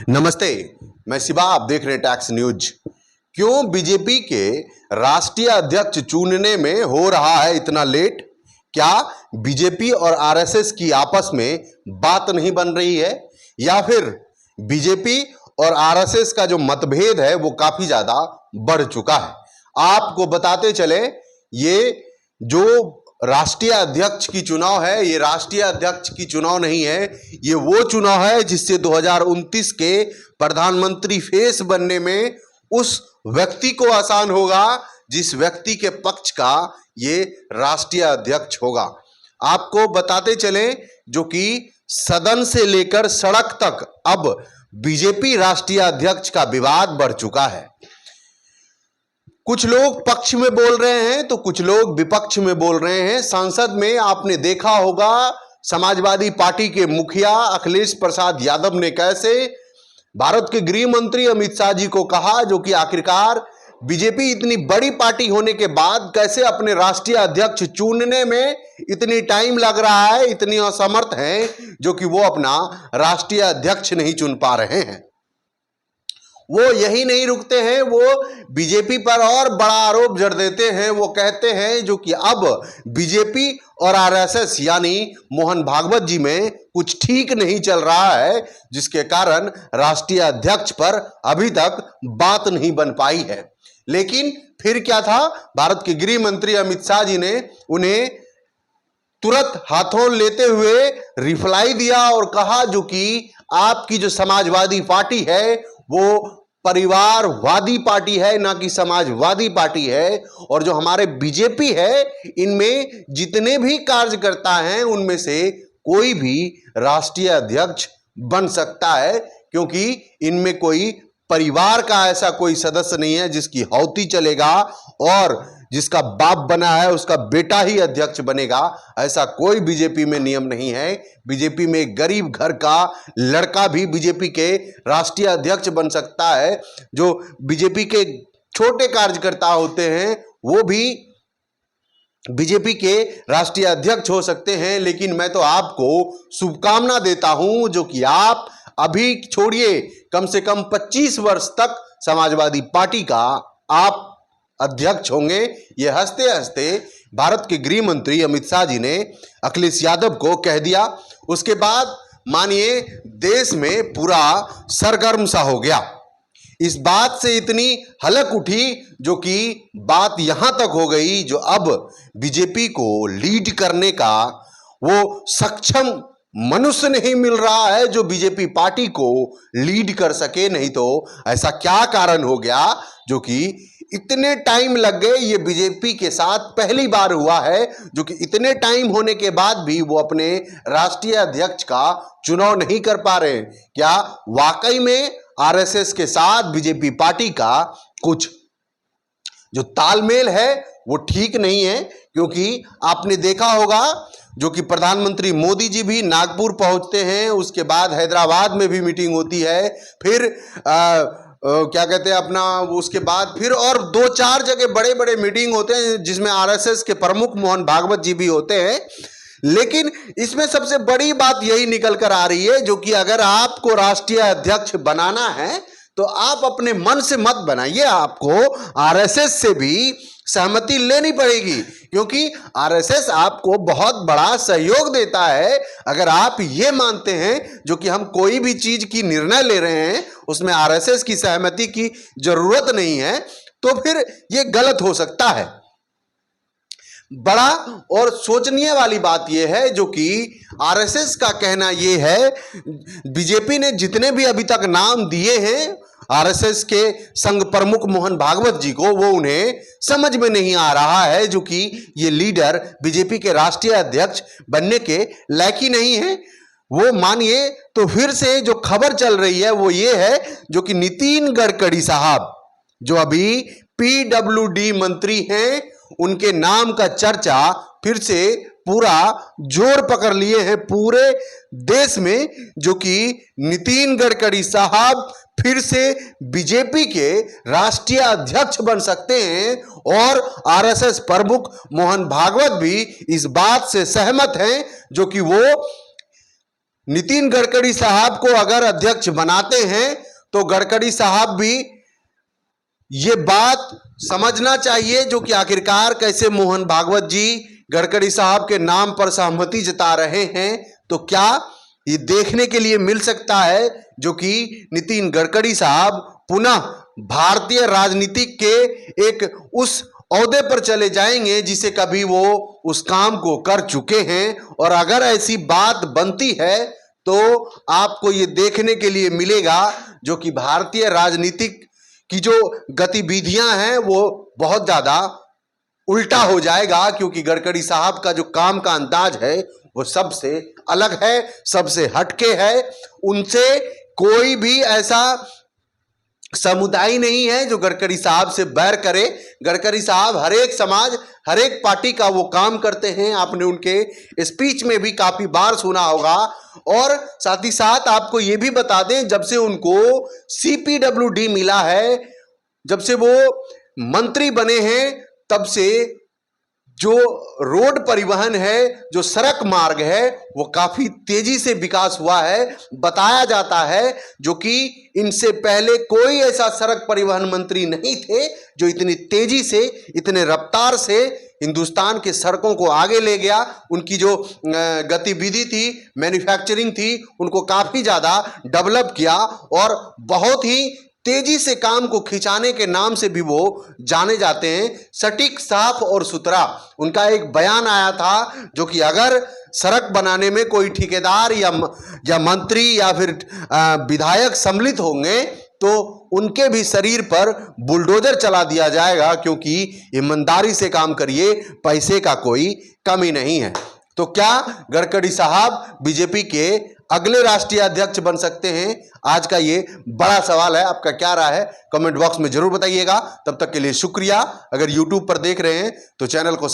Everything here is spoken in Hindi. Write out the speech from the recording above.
नमस्ते, मैं शिवा, आप देख रहे हैं टैक्स न्यूज। क्यों बीजेपी के राष्ट्रीय अध्यक्ष चुनने में हो रहा है इतना लेट? क्या बीजेपी और आरएसएस की आपस में बात नहीं बन रही है, या फिर बीजेपी और आरएसएस का जो मतभेद है वो काफी ज्यादा बढ़ चुका है? आपको बताते चले, ये जो राष्ट्रीय अध्यक्ष की चुनाव है, ये राष्ट्रीय अध्यक्ष की चुनाव नहीं है, ये वो चुनाव है जिससे 2029 के प्रधानमंत्री फेस बनने में उस व्यक्ति को आसान होगा जिस व्यक्ति के पक्ष का ये राष्ट्रीय अध्यक्ष होगा। आपको बताते चलें, जो कि सदन से लेकर सड़क तक अब बीजेपी राष्ट्रीय अध्यक्ष का विवाद बढ़ चुका है। कुछ लोग पक्ष में बोल रहे हैं तो कुछ लोग विपक्ष में बोल रहे हैं। संसद में आपने देखा होगा, समाजवादी पार्टी के मुखिया अखिलेश प्रसाद यादव ने कैसे भारत के गृह मंत्री अमित शाह जी को कहा, जो कि आखिरकार बीजेपी इतनी बड़ी पार्टी होने के बाद कैसे अपने राष्ट्रीय अध्यक्ष चुनने में इतनी टाइम लग रहा है, इतनी असमर्थ हैं जो कि वो अपना राष्ट्रीय अध्यक्ष नहीं चुन पा रहे हैं। वो यही नहीं रुकते हैं, वो बीजेपी पर और बड़ा आरोप जड़ देते हैं। वो कहते हैं जो कि अब बीजेपी और आरएसएस यानी मोहन भागवत जी में कुछ ठीक नहीं चल रहा है, जिसके कारण राष्ट्रीय अध्यक्ष पर अभी तक बात नहीं बन पाई है। लेकिन फिर क्या था, भारत के गृह मंत्री अमित शाह जी ने उन्हें तुरंत हाथों लेते हुए रिप्लाई दिया और कहा जो कि आपकी जो समाजवादी पार्टी है वो परिवारवादी पार्टी है, ना कि समाजवादी पार्टी है। और जो हमारे बीजेपी है, इनमें जितने भी कार्यकर्ता हैं उनमें से कोई भी राष्ट्रीय अध्यक्ष बन सकता है, क्योंकि इनमें कोई परिवार का ऐसा कोई सदस्य नहीं है जिसकी हौती चलेगा और जिसका बाप बना है उसका बेटा ही अध्यक्ष बनेगा। ऐसा कोई बीजेपी में नियम नहीं है। बीजेपी में एक गरीब घर का लड़का भी बीजेपी के राष्ट्रीय अध्यक्ष बन सकता है। जो बीजेपी के छोटे कार्यकर्ता होते हैं वो भी बीजेपी के राष्ट्रीय अध्यक्ष हो सकते हैं। लेकिन मैं तो आपको शुभकामना देता हूं, जो कि आप अभी छोड़िए, कम से कम 25 वर्ष तक समाजवादी पार्टी का आप अध्यक्ष होंगे। ये हंसते हंसते भारत के गृह मंत्री अमित शाह जी ने अखिलेश यादव को कह दिया। उसके बाद मानिए देश में पूरा सरगर्म सा हो गया। इस बात से इतनी हलक उठी जो कि बात यहां तक हो गई, जो अब बीजेपी को लीड करने का वो सक्षम मनुष्य नहीं मिल रहा है जो बीजेपी पार्टी को लीड कर सके। नहीं तो ऐसा क्या कारण हो गया जो कि इतने टाइम लग गए? ये बीजेपी के साथ पहली बार हुआ है जो कि इतने टाइम होने के बाद भी वो अपने राष्ट्रीय अध्यक्ष का चुनाव नहीं कर पा रहे। क्या वाकई में आरएसएस के साथ बीजेपी पार्टी का कुछ जो तालमेल है वो ठीक नहीं है? क्योंककि आपने देखा होगा जो कि प्रधानमंत्री मोदी जी भी नागपुर पहुंचते हैं, उसके बाद हैदराबाद में भी मीटिंग होती है, फिर क्या कहते हैं अपना, उसके बाद फिर और 2-4 जगह बड़े बड़े मीटिंग होते हैं जिसमें आरएसएस के प्रमुख मोहन भागवत जी भी होते हैं। लेकिन इसमें सबसे बड़ी बात यही निकल कर आ रही है जो कि अगर आपको राष्ट्रीय अध्यक्ष बनाना है तो आप अपने मन से मत बनाइए, आपको आरएसएस से भी सहमति लेनी पड़ेगी, क्योंकि आरएसएस आपको बहुत बड़ा सहयोग देता है। अगर आप ये मानते हैं जो कि हम कोई भी चीज की निर्णय ले रहे हैं उसमें आरएसएस की सहमति की जरूरत नहीं है, तो फिर ये गलत हो सकता है। बड़ा और सोचनीय वाली बात यह है जो कि आरएसएस का कहना यह है, बीजेपी ने जितने भी अभी तक नाम दिए हैं आरएसएस के संघ प्रमुख मोहन भागवत जी को, वो उन्हें समझ में नहीं आ रहा है जो कि ये लीडर बीजेपी के राष्ट्रीय अध्यक्ष बनने के लायक ही नहीं है। वो मानिए तो फिर से जो खबर चल रही है वो ये है जो कि नितिन गडकरी साहब जो अभी पीडब्ल्यूडी मंत्री हैं, उनके नाम का चर्चा फिर से पूरा जोर पकड़ लिए हैं पूरे देश में, जो कि नितिन गडकरी साहब फिर से बीजेपी के राष्ट्रीय अध्यक्ष बन सकते हैं। और आरएसएस प्रमुख मोहन भागवत भी इस बात से सहमत हैं जो कि वो नितिन गडकरी साहब को अगर अध्यक्ष बनाते हैं तो गडकरी साहब भी ये बात समझना चाहिए, जो कि आखिरकार कैसे मोहन भागवत जी गडकरी साहब के नाम पर सहमति जता रहे हैं, तो क्या ये देखने के लिए मिल सकता है जो कि नितिन गडकरी साहब पुनः भारतीय राजनीति के एक उस ओहदे पर चले जाएंगे जिसे कभी वो उस काम को कर चुके हैं। और अगर ऐसी बात बनती है तो आपको ये देखने के लिए मिलेगा जो कि भारतीय राजनीतिक की जो गतिविधियां हैं वो बहुत ज्यादा उल्टा हो जाएगा, क्योंकि गडकरी साहब का जो काम का अंदाज है वो सबसे अलग है, सबसे हटके है। उनसे कोई भी ऐसा समुदाय नहीं है जो गडकरी साहब से बैर करे। गडकरी साहब हर एक समाज, हर एक पार्टी का वो काम करते हैं। आपने उनके स्पीच में भी काफी बार सुना होगा। और साथ ही साथ आपको ये भी बता दें, जब से उनको CPWD मिला है, जब से वो मंत्री बने हैं, तब से जो रोड परिवहन है, जो सड़क मार्ग है, वो काफी तेजी से विकास हुआ है। बताया जाता है जो कि इनसे पहले कोई ऐसा सड़क परिवहन मंत्री नहीं थे जो इतनी तेजी से, इतने रफ्तार से हिंदुस्तान के सड़कों को आगे ले गया। उनकी जो गतिविधि थी, मैन्युफैक्चरिंग थी, उनको काफी ज्यादा डेवलप किया और बहुत ही तेजी से काम को खिंचाने के नाम से भी वो जाने जाते हैं। सटीक, साफ और सुथरा। उनका एक बयान आया था जो कि अगर सड़क बनाने में कोई ठेकेदार या मंत्री या फिर विधायक सम्मिलित होंगे तो उनके भी शरीर पर बुलडोजर चला दिया जाएगा, क्योंकि ईमानदारी से काम करिए, पैसे का कोई कमी नहीं है। तो क्या गडकरी साहब बीजेपी के अगले राष्ट्रीय अध्यक्ष बन सकते हैं? आज का ये बड़ा सवाल है। आपका क्या राय है कमेंट बॉक्स में जरूर बताइएगा। तब तक के लिए शुक्रिया। अगर YouTube पर देख रहे हैं तो चैनल को